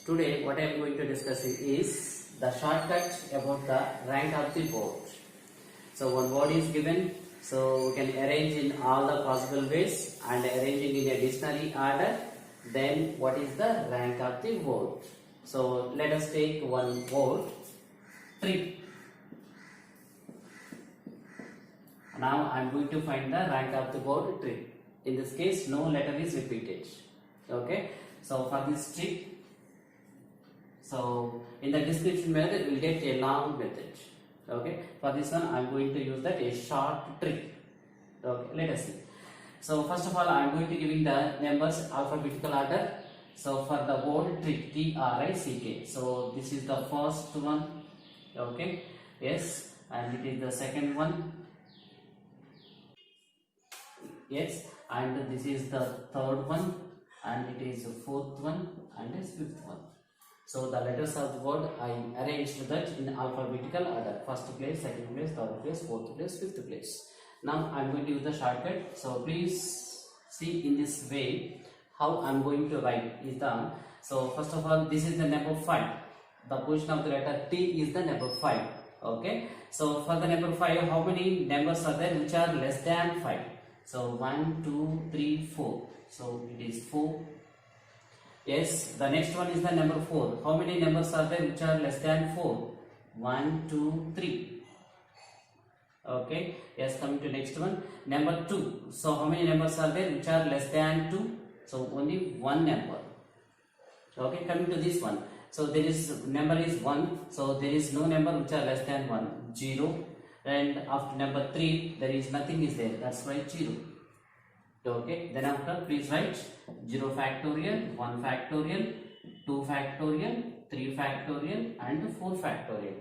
Today what I am going to discuss is the shortcut about the rank of the board. So one board is given, so we can arrange in all the possible ways and arranging in a dictionary order. Then what is the rank of the board? So let us take one board, trip. Now I am going to find the rank of the board trip. In this case, no letter is repeated. Okay. So for this trip, so in the description method, we will get a long method. Okay. For this one, I am going to use that a short trick. Okay. Let us see. So first of all, I am going to giving the numbers alphabetical order. So for the board trick, T-R-I-C-K. So this is the first one. Okay. Yes. And it is the second one. Yes. And this is the third one. And it is the fourth one. And this fifth one. So the letters of the word I arranged that in alphabetical order. First place, second place, third place, fourth place, fifth place. Now I am going to use the shortcut. So please see in this way how I am going to write is the. So first of all, this is the number 5. The position of the letter T is the number 5. Okay. So for the number 5, how many numbers are there which are less than 5? So 1, 2, 3, 4. So it is 4. Yes, the next one is the number 4. How many numbers are there which are less than 4? 1, 2, 3. Okay. Yes, coming to next one. Number 2. So how many numbers are there which are less than 2? So only one number. Okay, coming to this one. So there is number is 1. So there is no number which are less than 1. 0. And after number 3, there is nothing is there. That's why 0. Okay, then after please write 0 factorial, 1 factorial, 2 factorial, 3 factorial and 4 factorial.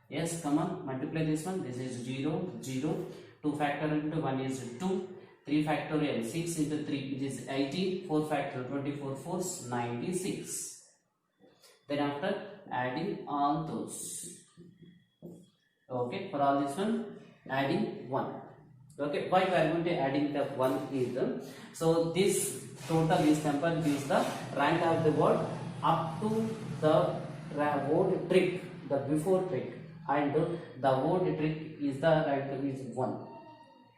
Yes, come on, multiply this one. This is 0, 0, 2 factorial into 1 is 2, 3 factorial, 6 into 3 it is 18, 4 factorial, 24 4s, 96. Then after adding all those. Okay, for all this one, adding 1. Okay, why we are going to adding the 1 is so this total is number gives the rank of the word up to the word trick, the before trick, and the word trick is the rank is 1.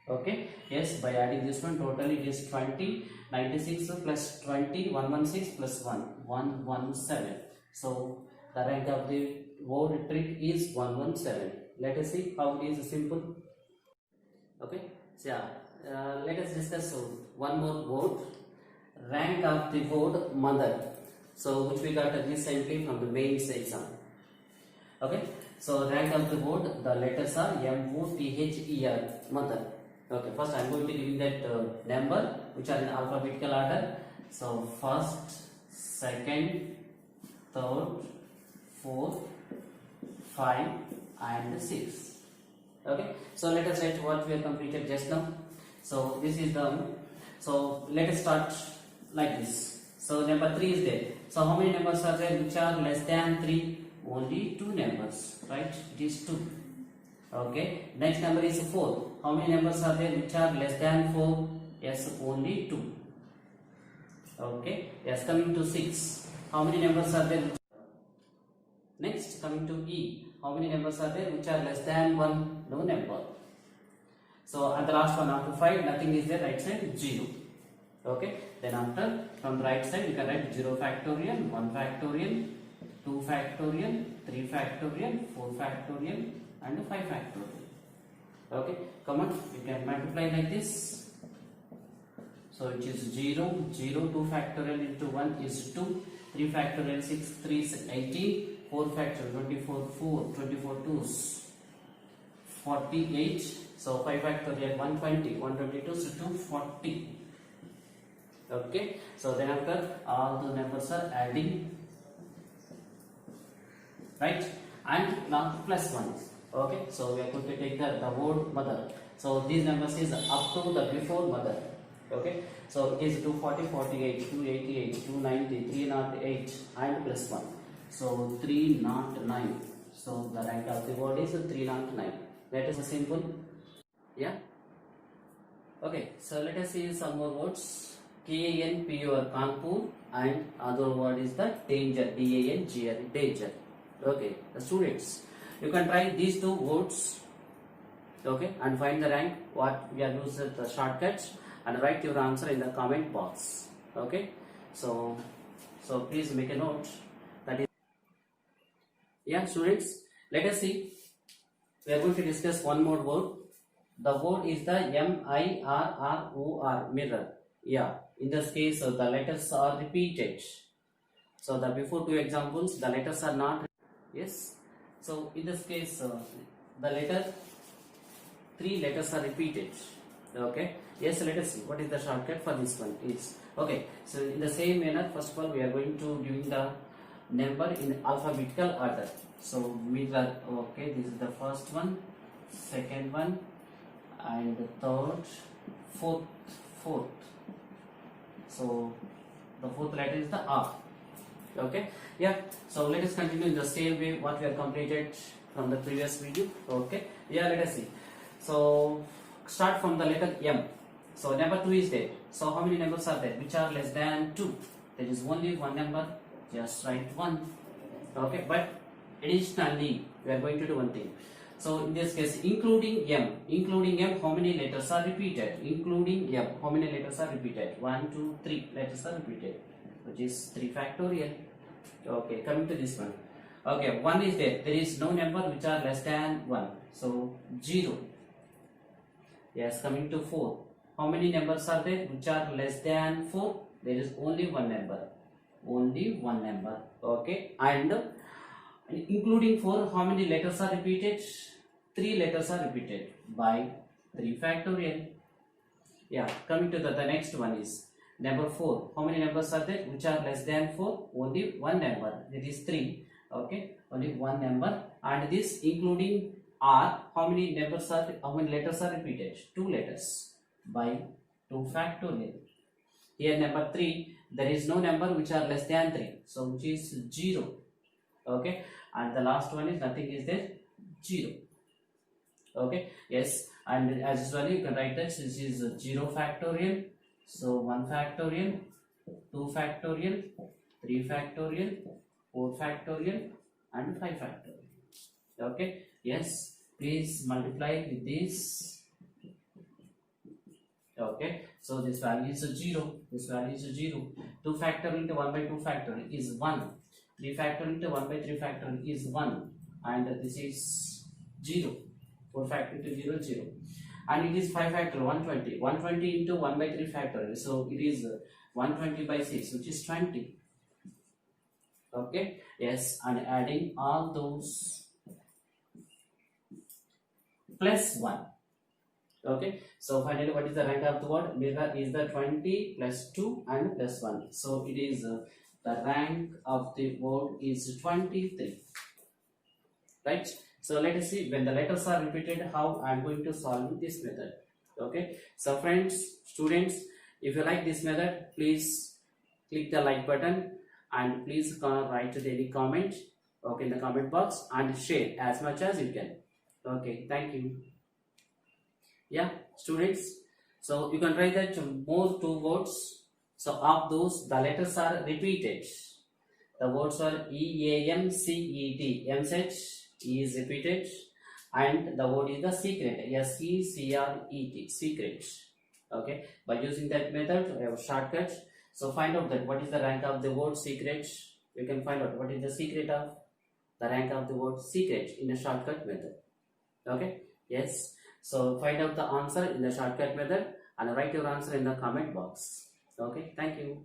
Okay, yes, by adding this one total it is 20, 96 plus 20, 116 plus 1, 117. So the rank of the word trick is 117. Let us see how it is simple. Okay, so yeah, let us discuss one more word, rank of the word mother. So which we got recently from the mains exam. Okay, so rank of the word, the letters are M-O-T-H-E-R, mother. Okay, first I am going to give you that number which are in alphabetical order. So first, second, third, fourth, 5 and 6. Okay, so let us write what we have completed just now. So this is the, so let us start like this. So number 3 is there. So how many numbers are there which are less than 3? Only 2 numbers, right? It is 2. Okay, next number is 4. How many numbers are there which are less than 4? Yes, only 2. Okay, yes, coming to 6. How many numbers are there? Next, coming to E. How many numbers are there which are less than 1? No number. So and the last one after 5, nothing is there, right side 0. Okay, then after from the right side you can write 0 factorial, 1 factorial, 2 factorial, 3 factorial, 4 factorial and 5 factorial. Okay, come on, you can multiply like this. So it is 0, 0, 2 factorial into 1 is 2, 3 factorial, 6, 3 is 18. 4 factorial, 24 4, 24 2s, 48. So 5 factorial, 120, 122 so 240. Okay, so then after all the numbers are adding, right, and now plus 1. Okay, so we are going to take the word mother. So these numbers is up to the before mother. Okay, so it is 240, 48, 288, 290, 308 and plus 1. So 309. So the rank of the word is 309. That is a simple. Yeah. Okay. So let us see some more words. Kanpur, Kanpur and other word is the danger, D-A-N-G-R, danger. Okay, the students, you can try these two words, okay, and find the rank what we are using the shortcuts, and write your answer in the comment box. Okay, so please make a note. That is, yeah, students, let us see. We are going to discuss one more word. The word is the M-I-R-R-O-R, mirror. Yeah, in this case, the letters are repeated. So the before two examples, the letters are not. Yes. So in this case, the letter, three letters are repeated. Okay. Yes. Let us see what is the shortcut for this one. Is okay. So in the same manner, first of all, we are going to give the number in alphabetical order. So mirror. Okay. This is the first one, second one, and the third, fourth. So the fourth letter is the R. Okay, yeah. So let us continue in the same way what we have completed from the previous video. Okay, yeah. Let us see. So start from the letter M. So number 2 is there. So how many numbers are there which are less than 2? There is only one number. Just write 1. Okay, but additionally we are going to do one thing. So in this case, including M, how many letters are repeated? Including M, how many letters are repeated? 1, 2, 3 letters are repeated, which is 3 factorial. Okay, coming to this one. Okay, 1 is there. There is no number which are less than 1. So 0. Yes, coming to 4. How many numbers are there which are less than 4? There is only one number. Only one number. Okay, and including 4, how many letters are repeated? 3 letters are repeated by 3 factorial. Yeah, coming to the next one is number 4. How many numbers are there which are less than 4? Only one number. That is 3. Okay, only one number. And this including R, how many letters are repeated? 2 letters by 2 factorial. Here number 3, there is no number which are less than 3. So which is 0. Okay, and the last one is nothing is there, 0. Okay, yes, and as usual you can write that this is 0 factorial. So 1 factorial, 2 factorial, 3 factorial, 4 factorial, and 5 factorial. Okay, yes, please multiply with this. Okay, so this value is 0. This value is 0. 2 factorial into 1 by 2 factorial is 1. 3 factorial into 1 by 3 factorial is 1, and this is 0. 4 factorial into 0, 0. And it is 5 factorial, 120. 120 into 1 by 3 factorial. So it is 120 by 6, which is 20. Okay, yes, and adding all those plus 1. Okay, so finally what is the rank of the word? Mirror is the 20 plus 2 and plus 1. So it is the rank of the word is 23. Right? So let us see when the letters are repeated how I am going to solve this method. Okay. So friends, students, if you like this method, please click the like button and please write any comment, okay, in the comment box, and share as much as you can. Okay. Thank you. Yeah, students. So you can try that more 2 words. So of those, the letters are repeated. The words are E-A-M-C-E-T. M-set, E is repeated. And the word is the secret. S-E-C-R-E-T. Secret. Okay. By using that method, we have a shortcut. So find out that what is the rank of the word secret. You can find out what is the secret of the rank of the word secret in a shortcut method. Okay. Yes. So find out the answer in the shortcut method and write your answer in the comment box. Okay, thank you.